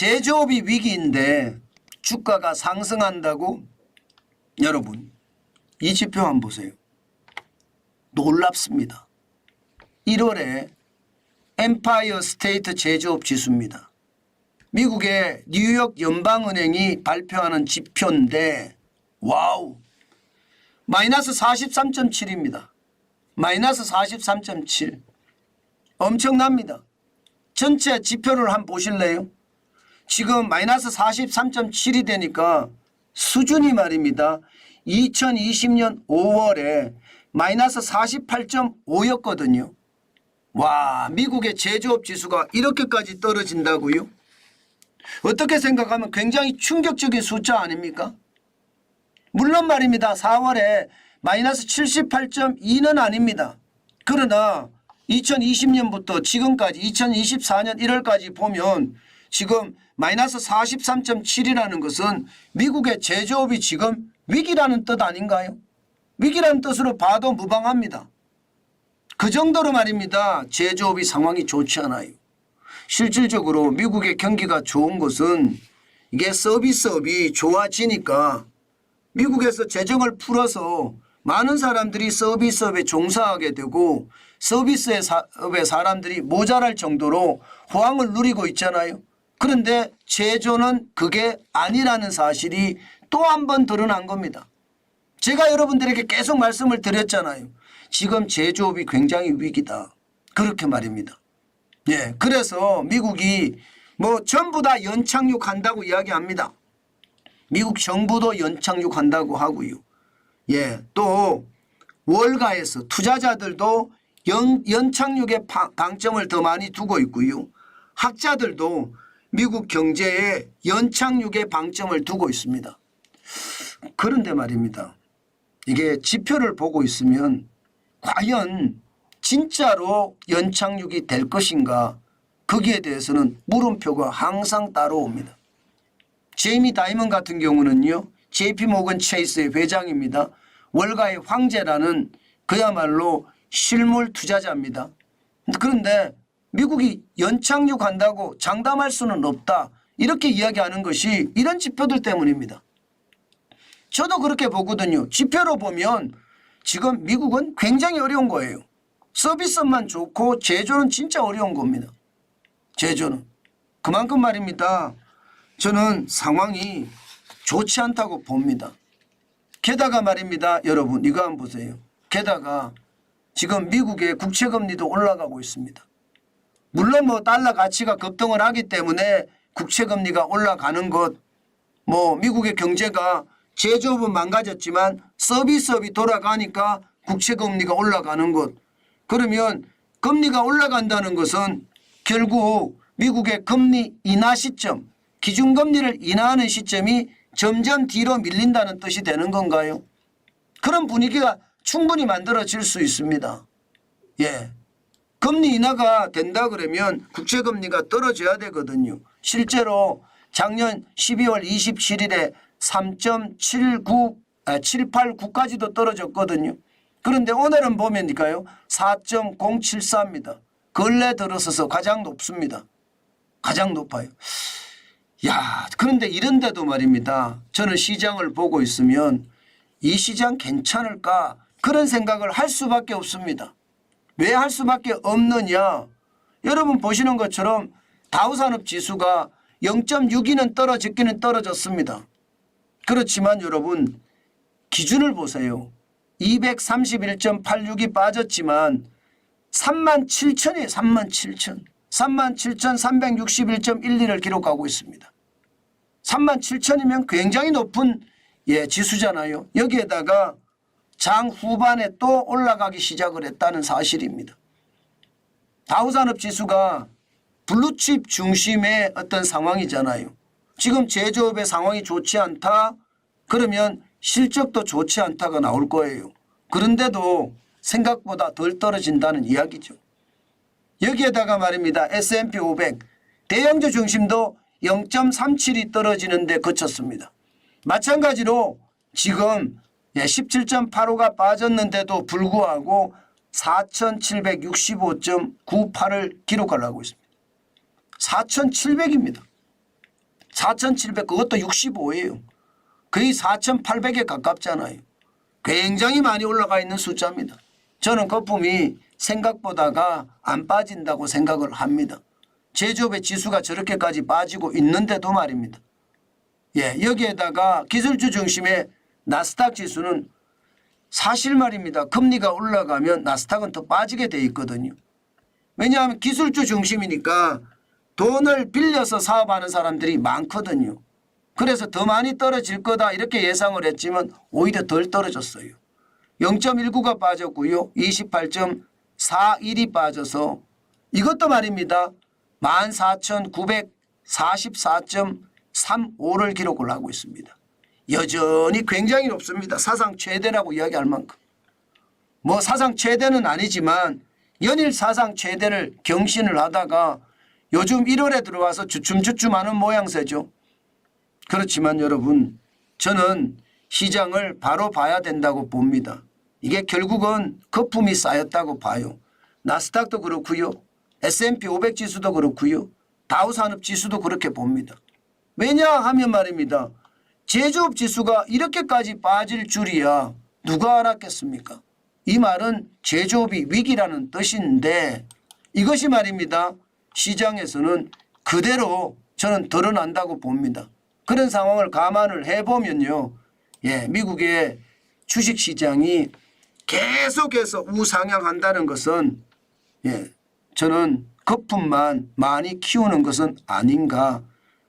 제조업이 위기인데 주가가 상승한다고? 여러분 이 지표 한번 보세요. 놀랍습니다. 1월에 엠파이어 스테이트 제조업 지수입니다. 미국의 뉴욕 연방은행이 발표하는 지표인데 와우 마이너스 43.7입니다. 마이너스 43.7 엄청납니다. 전체 지표를 한번 보실래요? 지금 마이너스 43.7이 되니까 수준이 말입니다. 2020년 5월에 마이너스 48.5였거든요. 와, 미국의 제조업 지수가 이렇게까지 떨어진다고요? 어떻게 생각하면 굉장히 충격적인 숫자 아닙니까? 물론 말입니다. 4월에 마이너스 78.2는 아닙니다. 그러나 2020년부터 지금까지 2024년 1월까지 보면 지금 마이너스 43.7이라는 것은 미국의 제조업이 지금 위기라는 뜻 아닌가요? 위기라는 뜻으로 봐도 무방합니다. 그 정도로 말입니다. 제조업이 상황이 좋지 않아요. 실질적으로 미국의 경기가 좋은 것은 이게 서비스업이 좋아지니까 미국에서 재정을 풀어서 많은 사람들이 서비스업에 종사하게 되고 서비스업의 사람들이 모자랄 정도로 호황을 누리고 있잖아요. 그런데 제조는 그게 아니라는 사실이 또 한 번 드러난 겁니다. 제가 여러분들에게 계속 말씀을 드렸잖아요. 지금 제조업이 굉장히 위기다. 그렇게 말입니다. 예, 그래서 미국이 뭐 전부 다 연착륙한다고 이야기합니다. 미국 정부도 연착륙한다고 하고요. 예, 또 월가에서 투자자들도 연착륙의 방점을 더 많이 두고 있고요. 학자들도 미국 경제에 연착륙의 방점을 두고 있습니다. 그런데 말입니다. 이게 지표를 보고 있으면 과연 진짜로 연착륙이 될 것인가 거기에 대해서는 물음표가 항상 따라옵니다. 제이미 다이먼 같은 경우는요. JP모건 체이스의 회장입니다. 월가의 황제라는 그야말로 실물 투자자입니다. 그런데 미국이 연착륙한다고 장담할 수는 없다. 이렇게 이야기하는 것이 이런 지표들 때문입니다. 저도 그렇게 보거든요. 지표로 보면 지금 미국은 굉장히 어려운 거예요. 서비스만 좋고 제조는 진짜 어려운 겁니다. 제조는. 그만큼 말입니다. 저는 상황이 좋지 않다고 봅니다. 게다가 말입니다. 여러분 이거 한번 보세요. 게다가 지금 미국의 국채금리도 올라가고 있습니다. 물론 뭐 달러 가치가 급등을 하기 때문에 국채금리가 올라가는 것, 뭐 미국의 경제가 제조업은 망가졌지만 서비스업이 돌아가니까 국채금리가 올라가는 것. 그러면 금리가 올라간다는 것은 결국 미국의 금리 인하 시점, 기준금리를 인하하는 시점이 점점 뒤로 밀린다는 뜻이 되는 건가요? 그런 분위기가 충분히 만들어질 수 있습니다. 예, 금리 인하가 된다 그러면 국채금리가 떨어져야 되거든요. 실제로 작년 12월 27일에 3.79까지도 떨어졌거든요. 그런데 오늘은 보면니까요 4.074입니다. 근래 들어서서 가장 높습니다. 가장 높아요. 야, 그런데 이런데도 말입니다. 저는 시장을 보고 있으면 이 시장 괜찮을까 그런 생각을 할 수밖에 없습니다. 왜 할 수밖에 없느냐. 여러분 보시는 것처럼 다우산업지수가 0.62는 떨어졌기는 떨어졌습니다. 그렇지만 여러분 기준을 보세요. 231.86이 빠졌지만 37,000이에요. 37,000. 37,361.12를 기록하고 있습니다. 37,000이면 굉장히 높은 지수잖아요. 여기에다가 장 후반에 또 올라가기 시작을 했다는 사실입니다. 다우산업지수가 블루칩 중심의 어떤 상황이잖아요. 지금 제조업의 상황이 좋지 않다 그러면 실적도 좋지 않다가 나올 거예요. 그런데도 생각보다 덜 떨어진다는 이야기죠. 여기에다가 말입니다. S&P 500 대형주 중심도 0.37이 떨어지는데 그쳤습니다. 마찬가지로 지금 17.85가 빠졌는데도 불구하고 4,765.98을 기록하려고 있습니다. 4,700입니다. 4,700 그것도 65예요. 거의 4,800에 가깝잖아요. 굉장히 많이 올라가 있는 숫자입니다. 저는 거품이 생각보다가 안 빠진다고 생각을 합니다. 제조업의 지수가 저렇게까지 빠지고 있는데도 말입니다. 예, 여기에다가 기술주 중심의 나스닥 지수는 사실 말입니다. 금리가 올라가면 나스닥은 더 빠지게 돼 있거든요. 왜냐하면 기술주 중심이니까 돈을 빌려서 사업하는 사람들이 많거든요. 그래서 더 많이 떨어질 거다 이렇게 예상을 했지만 오히려 덜 떨어졌어요. 0.19가 빠졌고요. 28.41이 빠져서 이것도 말입니다. 14,944.35를 기록을 하고 있습니다. 여전히 굉장히 높습니다. 사상 최대라고 이야기할 만큼. 뭐 사상 최대는 아니지만 연일 사상 최대를 경신을 하다가 요즘 1월에 들어와서 주춤주춤하는 모양새죠. 그렇지만 여러분 저는 시장을 바로 봐야 된다고 봅니다. 이게 결국은 거품이 쌓였다고 봐요. 나스닥도 그렇고요. S&P 500 지수도 그렇고요. 다우산업 지수도 그렇게 봅니다. 왜냐하면 말입니다. 제조업 지수가 이렇게까지 빠질 줄이야 누가 알았겠습니까? 이 말은 제조업이 위기라는 뜻인데 이것이 말입니다. 시장에서는 그대로 저는 드러난다고 봅니다. 그런 상황을 감안을 해보면요. 예, 미국의 주식시장이 계속해서 우상향한다는 것은 예, 저는 거품만 많이 키우는 것은 아닌가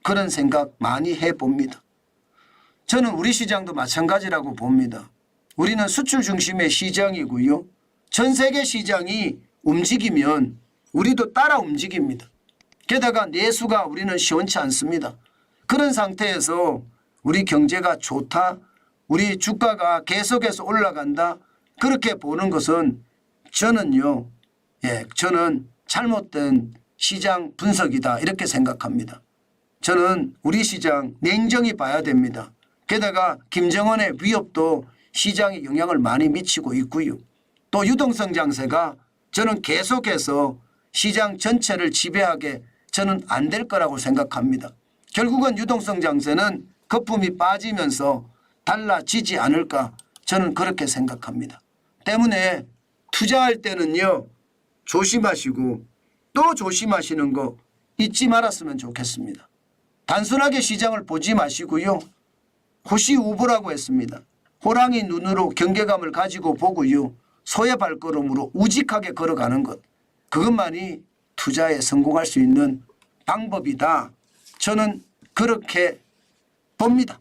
그런 생각 많이 해봅니다. 저는 우리 시장도 마찬가지라고 봅니다. 우리는 수출 중심의 시장이고요. 전 세계 시장이 움직이면 우리도 따라 움직입니다. 게다가 내수가 우리는 시원치 않습니다. 그런 상태에서 우리 경제가 좋다, 우리 주가가 계속해서 올라간다 그렇게 보는 것은 저는요. 예, 저는 잘못된 시장 분석이다 이렇게 생각합니다. 저는 우리 시장 냉정히 봐야 됩니다. 게다가 김정은의 위협도 시장에 영향을 많이 미치고 있고요. 또 유동성 장세가 저는 계속해서 시장 전체를 지배하게 저는 안 될 거라고 생각합니다. 결국은 유동성 장세는 거품이 빠지면서 달라지지 않을까 저는 그렇게 생각합니다. 때문에 투자할 때는요. 조심하시고 또 조심하시는 거 잊지 말았으면 좋겠습니다. 단순하게 시장을 보지 마시고요. 호시우보라고 했습니다. 호랑이 눈으로 경계감을 가지고 보고요. 소의 발걸음으로 우직하게 걸어가는 것. 그것만이 투자에 성공할 수 있는 방법이다. 저는 그렇게 봅니다.